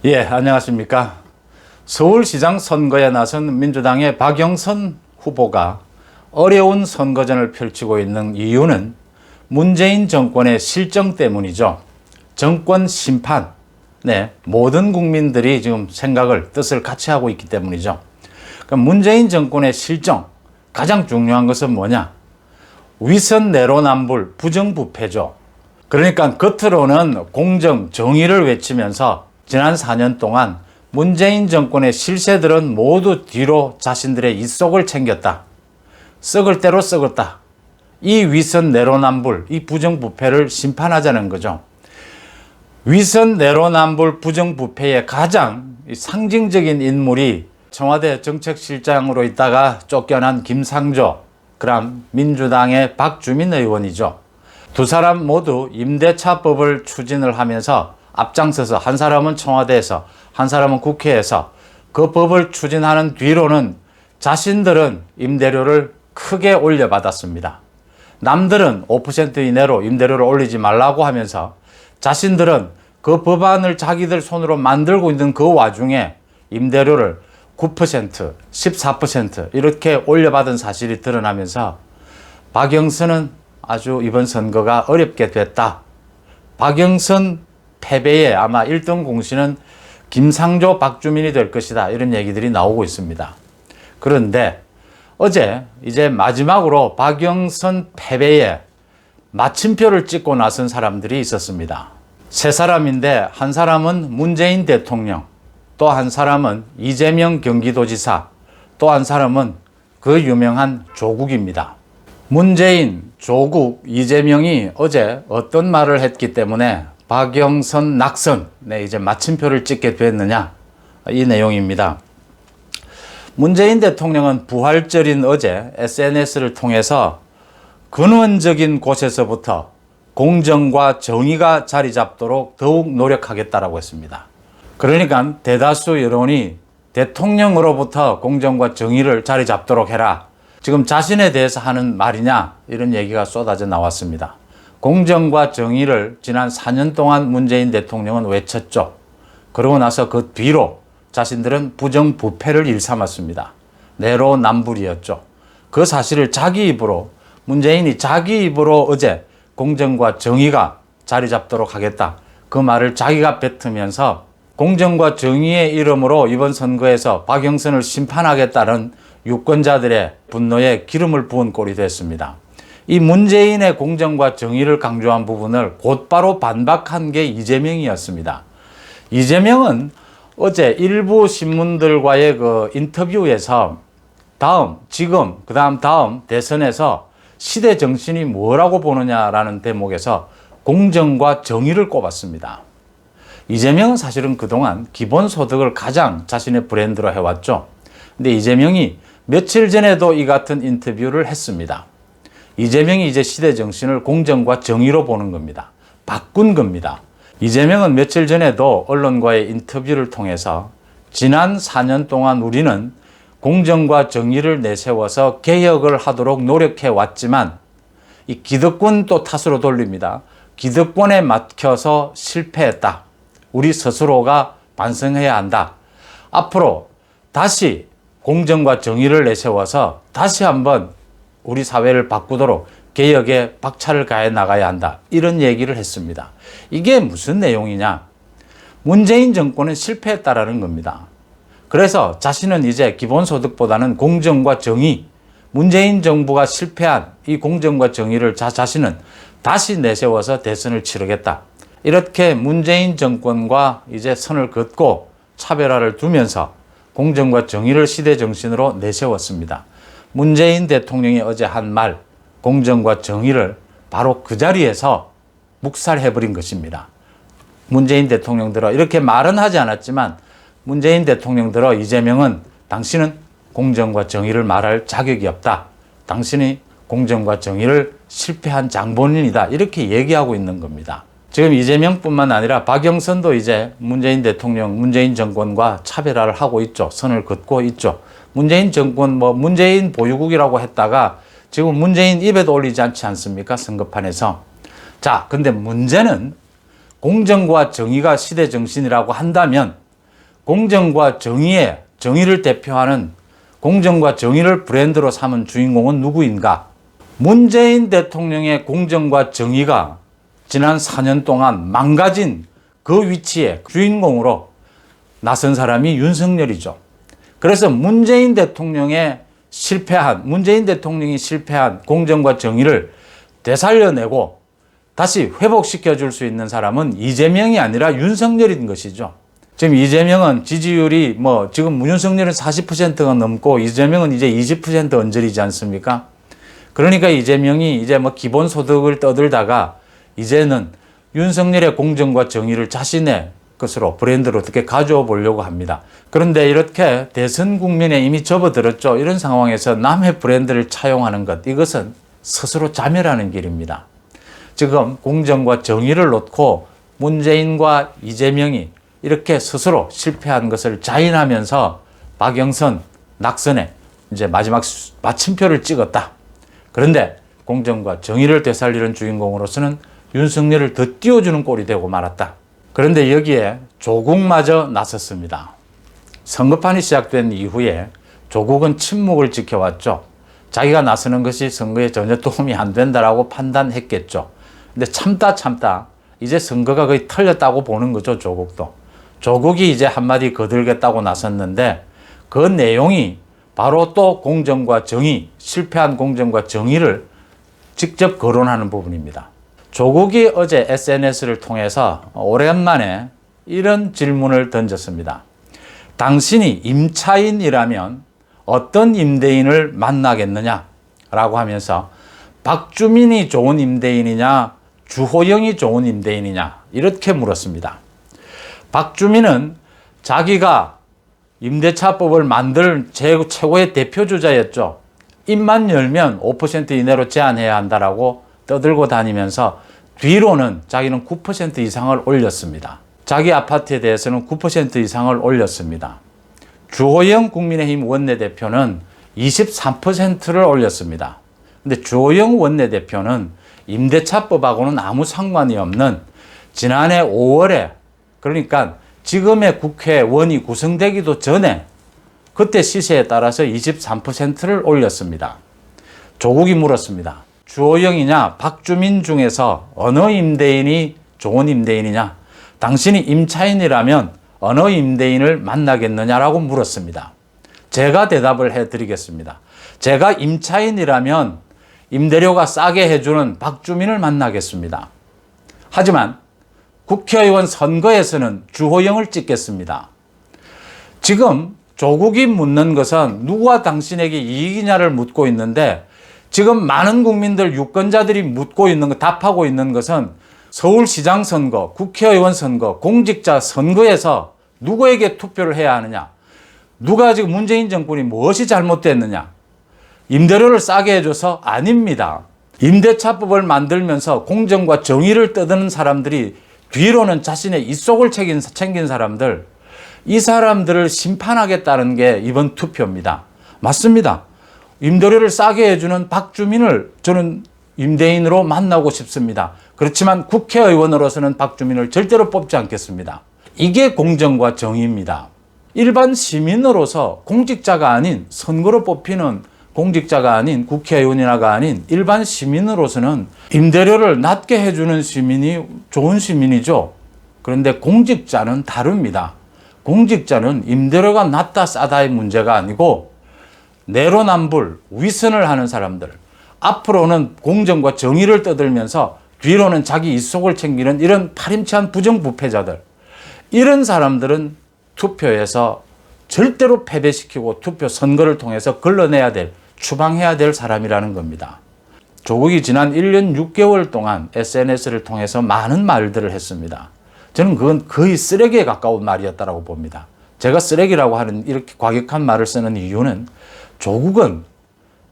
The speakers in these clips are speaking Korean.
예, 안녕하십니까. 서울시장 선거에 나선 민주당의 박영선 후보가 어려운 선거전을 펼치고 있는 이유는 문재인 정권의 실정 때문이죠. 정권 심판, 모든 국민들이 지금 뜻을 같이 하고 있기 때문이죠. 그럼 문재인 정권의 실정, 가장 중요한 것은 뭐냐? 위선 내로남불 부정부패죠. 그러니까 겉으로는 공정, 정의를 외치면서 지난 4년 동안 문재인 정권의 실세들은 모두 뒤로 자신들의 입속을 챙겼다. 썩을 대로 썩었다. 이 위선 내로남불, 이 부정부패를 심판하자는 거죠. 위선 내로남불 부정부패의 가장 상징적인 인물이 청와대 정책실장으로 있다가 쫓겨난 김상조, 그다음 민주당의 박주민 의원이죠. 두 사람 모두 임대차법을 추진을 하면서 앞장서서 한 사람은 청와대에서 한 사람은 국회에서 그 법을 추진하는 뒤로는 자신들은 임대료를 크게 올려받았습니다. 남들은 5% 이내로 임대료를 올리지 말라고 하면서 자신들은 그 법안을 자기들 손으로 만들고 있는 그 와중에 임대료를 9%, 14% 이렇게 올려받은 사실이 드러나면서 박영선은 아주 이번 선거가 어렵게 됐다. 박영선 패배에 아마 1등 공신은 김상조, 박주민이 될 것이다. 이런 얘기들이 나오고 있습니다. 그런데 어제 이제 마지막으로 박영선 패배에 마침표를 찍고 나선 사람들이 있었습니다. 세 사람인데 한 사람은 문재인 대통령, 또 한 사람은 이재명 경기도지사, 또 한 사람은 그 유명한 조국입니다. 문재인, 조국, 이재명이 어제 어떤 말을 했기 때문에 박영선 낙선, 이제 마침표를 찍게 됐느냐, 이 내용입니다. 문재인 대통령은 부활절인 어제 SNS를 통해서 근원적인 곳에서부터 공정과 정의가 자리 잡도록 더욱 노력하겠다라고 했습니다. 그러니까 대다수 여론이 대통령으로부터 공정과 정의를 자리 잡도록 해라. 지금 자신에 대해서 하는 말이냐, 이런 얘기가 쏟아져 나왔습니다. 공정과 정의를 지난 4년 동안 문재인 대통령은 외쳤죠. 그러고 나서 그 뒤로 자신들은 부정부패를 일삼았습니다. 내로남불이었죠. 그 사실을 문재인이 자기 입으로 어제 공정과 정의가 자리 잡도록 하겠다. 그 말을 자기가 뱉으면서 공정과 정의의 이름으로 이번 선거에서 박영선을 심판하겠다는 유권자들의 분노에 기름을 부은 꼴이 됐습니다. 이 문재인의 공정과 정의를 강조한 부분을 곧바로 반박한 게 이재명이었습니다. 이재명은 어제 일부 신문들과의 그 인터뷰에서 지금, 다음 대선에서 시대 정신이 뭐라고 보느냐라는 대목에서 공정과 정의를 꼽았습니다. 이재명은 사실은 그동안 기본소득을 가장 자신의 브랜드로 해왔죠. 근데 이재명이 며칠 전에도 이 같은 인터뷰를 했습니다. 이재명이 이제 시대 정신을 공정과 정의로 보는 겁니다. 바꾼 겁니다. 이재명은 며칠 전에도 언론과의 인터뷰를 통해서 지난 4년 동안 우리는 공정과 정의를 내세워서 개혁을 하도록 노력해 왔지만 이 기득권 또 탓으로 돌립니다. 기득권에 막혀서 실패했다. 우리 스스로가 반성해야 한다. 앞으로 다시 공정과 정의를 내세워서 다시 한번 우리 사회를 바꾸도록 개혁에 박차를 가해 나가야 한다. 이런 얘기를 했습니다. 이게 무슨 내용이냐? 문재인 정권은 실패했다라는 겁니다. 그래서 자신은 이제 기본소득보다는 공정과 정의, 문재인 정부가 실패한 이 공정과 정의를 자신은 다시 내세워서 대선을 치르겠다. 이렇게 문재인 정권과 이제 선을 긋고 차별화를 두면서 공정과 정의를 시대 정신으로 내세웠습니다. 문재인 대통령이 어제 한 말, 공정과 정의를 바로 그 자리에서 묵살해버린 것입니다. 문재인 대통령들어 이렇게 말은 하지 않았지만 문재인 대통령들어 이재명은 당신은 공정과 정의를 말할 자격이 없다. 당신이 공정과 정의를 실패한 장본인이다. 이렇게 얘기하고 있는 겁니다. 지금 이재명뿐만 아니라 박영선도 이제 문재인 대통령, 문재인 정권과 차별화를 하고 있죠. 선을 긋고 있죠. 문재인 정권, 문재인 보유국이라고 했다가 지금 문재인 입에도 올리지 않지 않습니까? 선거판에서. 자, 근데 문제는 공정과 정의가 시대 정신이라고 한다면 공정과 정의를 대표하는 공정과 정의를 브랜드로 삼은 주인공은 누구인가? 문재인 대통령의 공정과 정의가 지난 4년 동안 망가진 그 위치에 주인공으로 나선 사람이 윤석열이죠. 그래서 문재인 대통령이 실패한 공정과 정의를 되살려내고 다시 회복시켜 줄 수 있는 사람은 이재명이 아니라 윤석열인 것이죠. 지금 이재명은 지지율이 지금 윤석열은 40%가 넘고 이재명은 이제 20% 언저리지 않습니까? 그러니까 이재명이 이제 기본소득을 떠들다가 이제는 윤석열의 공정과 정의를 자신의 것으로 브랜드로 어떻게 가져와 보려고 합니다. 그런데 이렇게 대선 국면에 이미 접어들었죠. 이런 상황에서 남의 브랜드를 차용하는 것, 이것은 스스로 자멸하는 길입니다. 지금 공정과 정의를 놓고 문재인과 이재명이 이렇게 스스로 실패한 것을 자인하면서 박영선, 낙선에 이제 마지막 마침표를 찍었다. 그런데 공정과 정의를 되살리는 주인공으로서는 윤석열을 더 띄워주는 꼴이 되고 말았다. 그런데 여기에 조국마저 나섰습니다. 선거판이 시작된 이후에 조국은 침묵을 지켜왔죠. 자기가 나서는 것이 선거에 전혀 도움이 안 된다라고 판단했겠죠. 근데 참다 이제 선거가 거의 털렸다고 보는 거죠, 조국도. 조국이 이제 한마디 거들겠다고 나섰는데 그 내용이 바로 또 공정과 정의, 실패한 공정과 정의를 직접 거론하는 부분입니다. 조국이 어제 SNS를 통해서 오랜만에 이런 질문을 던졌습니다. 당신이 임차인이라면 어떤 임대인을 만나겠느냐라고 하면서 박주민이 좋은 임대인이냐, 주호영이 좋은 임대인이냐 이렇게 물었습니다. 박주민은 자기가 임대차법을 만들 최고의 대표주자였죠. 입만 열면 5% 이내로 제한해야 한다라고 떠들고 다니면서 뒤로는 자기는 9% 이상을 올렸습니다. 자기 아파트에 대해서는 9% 이상을 올렸습니다. 주호영 국민의힘 원내대표는 23%를 올렸습니다. 근데 주호영 원내대표는 임대차법하고는 아무 상관이 없는 지난해 5월에 그러니까 지금의 국회의원이 구성되기도 전에 그때 시세에 따라서 23%를 올렸습니다. 조국이 물었습니다. 주호영이냐 박주민 중에서 어느 임대인이 좋은 임대인이냐? 당신이 임차인이라면 어느 임대인을 만나겠느냐라고 물었습니다. 제가 대답을 해드리겠습니다. 제가 임차인이라면 임대료가 싸게 해주는 박주민을 만나겠습니다. 하지만 국회의원 선거에서는 주호영을 찍겠습니다. 지금 조국이 묻는 것은 누구와 당신에게 이익이냐를 묻고 있는데 지금 많은 국민들 유권자들이 묻고 있는 것, 답하고 있는 것은 서울시장 선거, 국회의원 선거, 공직자 선거에서 누구에게 투표를 해야 하느냐? 누가 지금 문재인 정권이 무엇이 잘못됐느냐? 임대료를 싸게 해줘서 아닙니다. 임대차법을 만들면서 공정과 정의를 떠드는 사람들이 뒤로는 자신의 입속을 챙긴 사람들, 이 사람들을 심판하겠다는 게 이번 투표입니다. 맞습니다. 임대료를 싸게 해주는 박주민을 저는 임대인으로 만나고 싶습니다. 그렇지만 국회의원으로서는 박주민을 절대로 뽑지 않겠습니다. 이게 공정과 정의입니다. 일반 시민으로서 공직자가 아닌 선거로 뽑히는 공직자가 아닌 국회의원이나가 아닌 일반 시민으로서는 임대료를 낮게 해주는 시민이 좋은 시민이죠. 그런데 공직자는 다릅니다. 공직자는 임대료가 낮다 싸다의 문제가 아니고 내로남불, 위선을 하는 사람들, 앞으로는 공정과 정의를 떠들면서 뒤로는 자기 입속을 챙기는 이런 파렴치한 부정부패자들, 이런 사람들은 투표에서 절대로 패배시키고 투표 선거를 통해서 걸러내야 될, 추방해야 될 사람이라는 겁니다. 조국이 지난 1년 6개월 동안 SNS를 통해서 많은 말들을 했습니다. 저는 그건 거의 쓰레기에 가까운 말이었다고 봅니다. 제가 쓰레기라고 하는 이렇게 과격한 말을 쓰는 이유는 조국은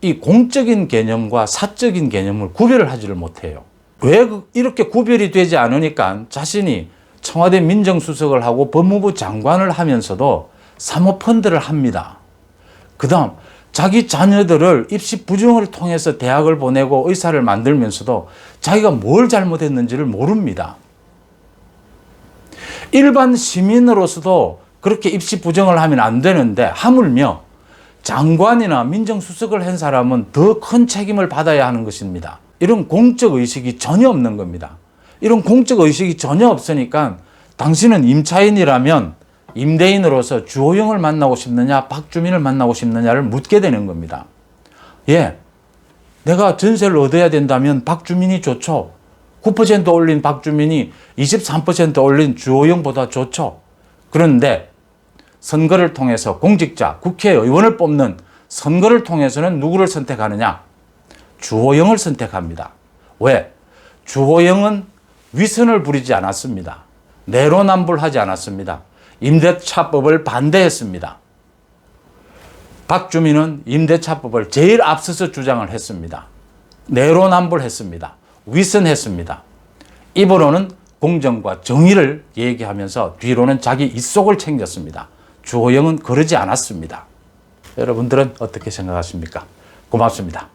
이 공적인 개념과 사적인 개념을 구별을 하지를 못해요. 왜 이렇게 구별이 되지 않으니까 자신이 청와대 민정수석을 하고 법무부 장관을 하면서도 사모펀드를 합니다. 그 다음 자기 자녀들을 입시 부정을 통해서 대학을 보내고 의사를 만들면서도 자기가 뭘 잘못했는지를 모릅니다. 일반 시민으로서도 그렇게 입시 부정을 하면 안 되는데 하물며 장관이나 민정수석을 한 사람은 더 큰 책임을 받아야 하는 것입니다. 이런 공적 의식이 전혀 없는 겁니다. 이런 공적 의식이 전혀 없으니까 당신은 임차인이라면 임대인으로서 주호영을 만나고 싶느냐 박주민을 만나고 싶느냐를 묻게 되는 겁니다. 예, 내가 전세를 얻어야 된다면 박주민이 좋죠. 9% 올린 박주민이 23% 올린 주호영보다 좋죠. 그런데 선거를 통해서 공직자, 국회의원을 뽑는 선거를 통해서는 누구를 선택하느냐? 주호영을 선택합니다. 왜? 주호영은 위선을 부리지 않았습니다. 내로남불하지 않았습니다. 임대차법을 반대했습니다. 박주민은 임대차법을 제일 앞서서 주장을 했습니다. 내로남불했습니다. 위선했습니다. 입으로는 공정과 정의를 얘기하면서 뒤로는 자기 입속을 챙겼습니다. 주호영은 그러지 않았습니다. 여러분들은 어떻게 생각하십니까? 고맙습니다.